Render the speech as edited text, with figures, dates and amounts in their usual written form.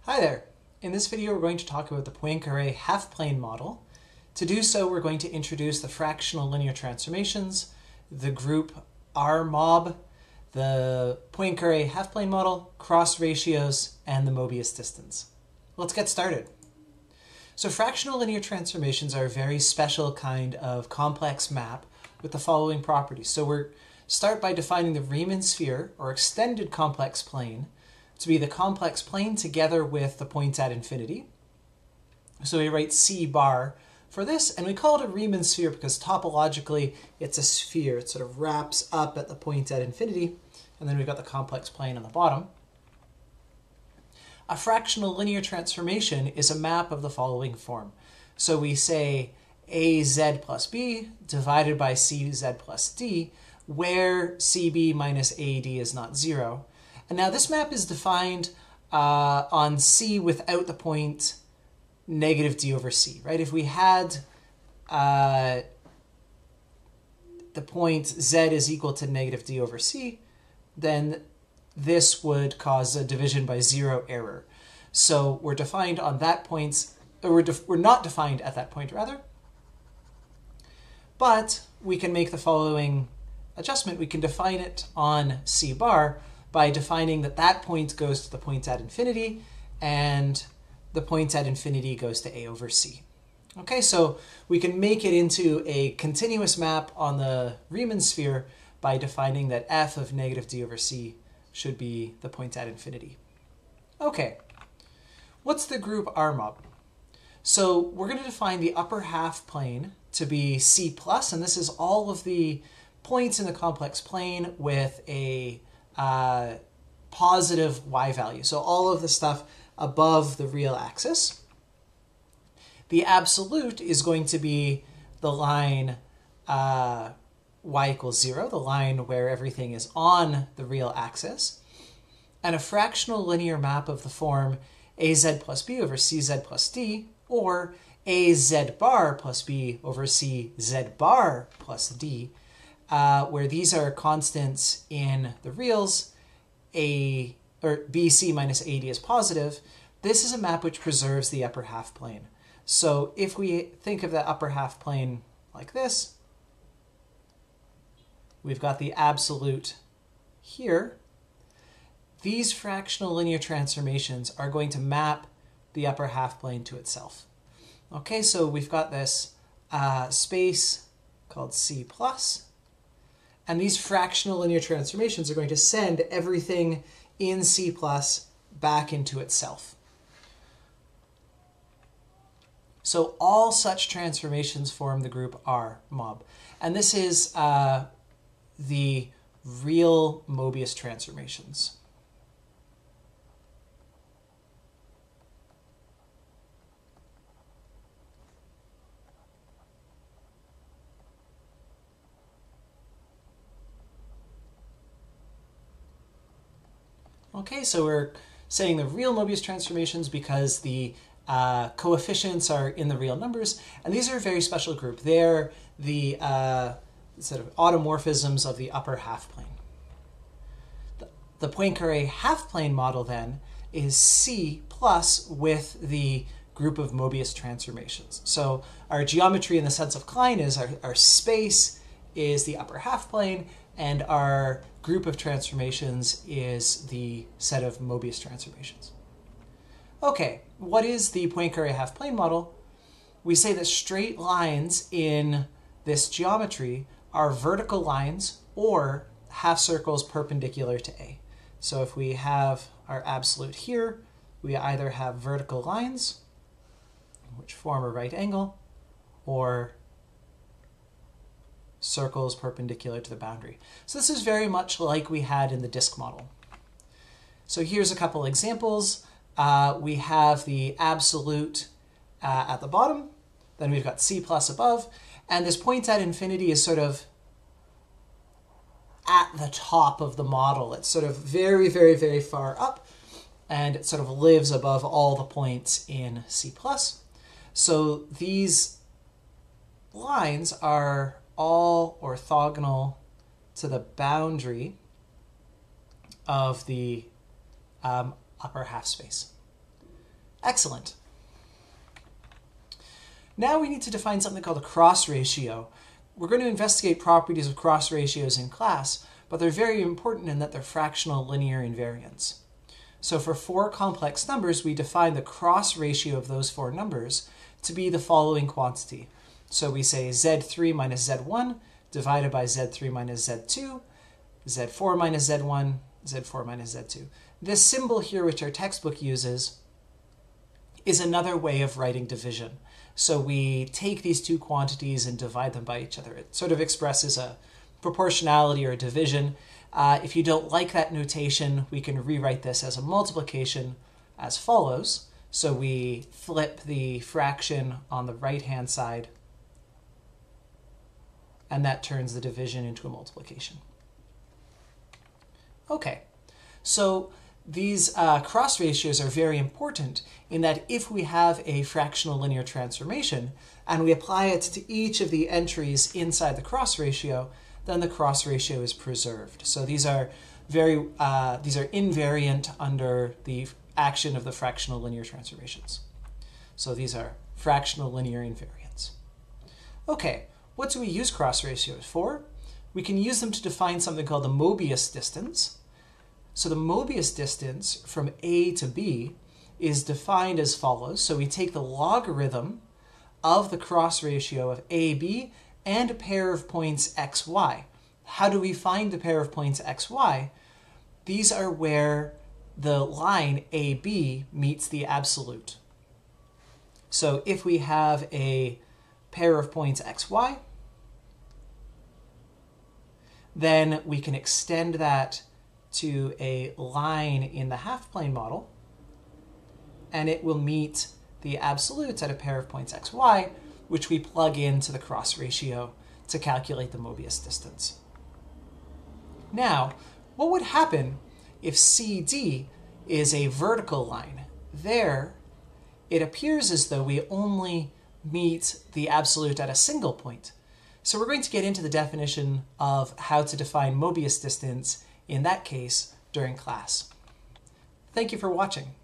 Hi there! In this video we're going to talk about the Poincare half-plane model. To do so we're going to introduce the fractional linear transformations, the group R-mob, the Poincare half-plane model, cross ratios, and the Mobius distance. Let's get started. So fractional linear transformations are a very special kind of complex map with the following properties. So we start by defining the Riemann sphere, or extended complex plane, to be the complex plane together with the points at infinity. So we write C bar for this, and we call it a Riemann sphere because topologically it's a sphere. It sort of wraps up at the point at infinity, and then we've got the complex plane on the bottom. A fractional linear transformation is a map of the following form. So we say AZ plus B divided by CZ plus D, where CB minus AD is not zero. And now this map is defined on C without the point negative D over C, right? If we had the point Z is equal to negative D over C, then this would cause a division by zero error. So we're defined on that point, or we're not defined at that point rather, but we can make the following adjustment. We can define it on C bar by defining that that point goes to the point at infinity and the point at infinity goes to A over C. Okay, so we can make it into a continuous map on the Riemann sphere by defining that f of negative D over C should be the point at infinity. Okay, what's the group R-mob? So we're going to define the upper half plane to be C plus, and this is all of the points in the complex plane with a positive y value. So all of the stuff above the real axis. The absolute is going to be the line y equals 0, the line where everything is on the real axis. And a fractional linear map of the form AZ plus B over CZ plus D, or AZ bar plus B over CZ bar plus D, where these are constants in the reals, BC minus AD is positive. This is a map which preserves the upper half plane. So if we think of the upper half plane like this, we've got the absolute here. These fractional linear transformations are going to map the upper half plane to itself. Okay, so we've got this space called C plus, and these fractional linear transformations are going to send everything in C plus back into itself. So all such transformations form the group R-mob. And this is the real Mobius transformations. Okay, so we're saying the real Mobius transformations because the coefficients are in the real numbers, and these are a very special group. They're the sort of automorphisms of the upper half plane. The Poincare half-plane model then is C plus with the group of Mobius transformations. So our geometry in the sense of Klein is our space is the upper half plane, and our group of transformations is the set of Mobius transformations. Okay, what is the Poincare half-plane model? We say that straight lines in this geometry are vertical lines or half circles perpendicular to A. So if we have our absolute here, we either have vertical lines, which form a right angle, or circles perpendicular to the boundary. So this is very much like we had in the disk model. So here's a couple examples. We have the absolute at the bottom, then we've got C plus above, and this point at infinity is sort of at the top of the model. It's sort of very, very, very far up, and it sort of lives above all the points in C plus. So these lines are all orthogonal to the boundary of the upper half space. Excellent. Now we need to define something called a cross ratio. We're going to investigate properties of cross ratios in class, but they're very important in that they're fractional linear invariants. So for 4 complex numbers, we define the cross ratio of those 4 numbers to be the following quantity. So we say Z3 minus Z1 divided by Z3 minus Z2, Z4 minus Z1, Z4 minus Z2. This symbol here, which our textbook uses, is another way of writing division. So we take these 2 quantities and divide them by each other. It sort of expresses a proportionality or a division. If you don't like that notation, we can rewrite this as a multiplication as follows. So we flip the fraction on the right-hand side, and that turns the division into a multiplication. Okay, so these cross ratios are very important in that if we have a fractional linear transformation and we apply it to each of the entries inside the cross ratio, then the cross ratio is preserved. So these are invariant under the action of the fractional linear transformations. So these are fractional linear invariants. Okay, what do we use cross ratios for? We can use them to define something called the Mobius distance. So the Mobius distance from A to B is defined as follows. So we take the logarithm of the cross ratio of AB and a pair of points xy. How do we find the pair of points xy? These are where the line AB meets the absolute. So if we have a pair of points xy, then we can extend that to a line in the half-plane model, and it will meet the absolutes at a pair of points xy, which we plug into the cross ratio to calculate the Mobius distance. Now, what would happen if CD is a vertical line? There, it appears as though we only meet the absolute at a single point. So we're going to get into the definition of how to define Mobius distance in that case during class. Thank you for watching.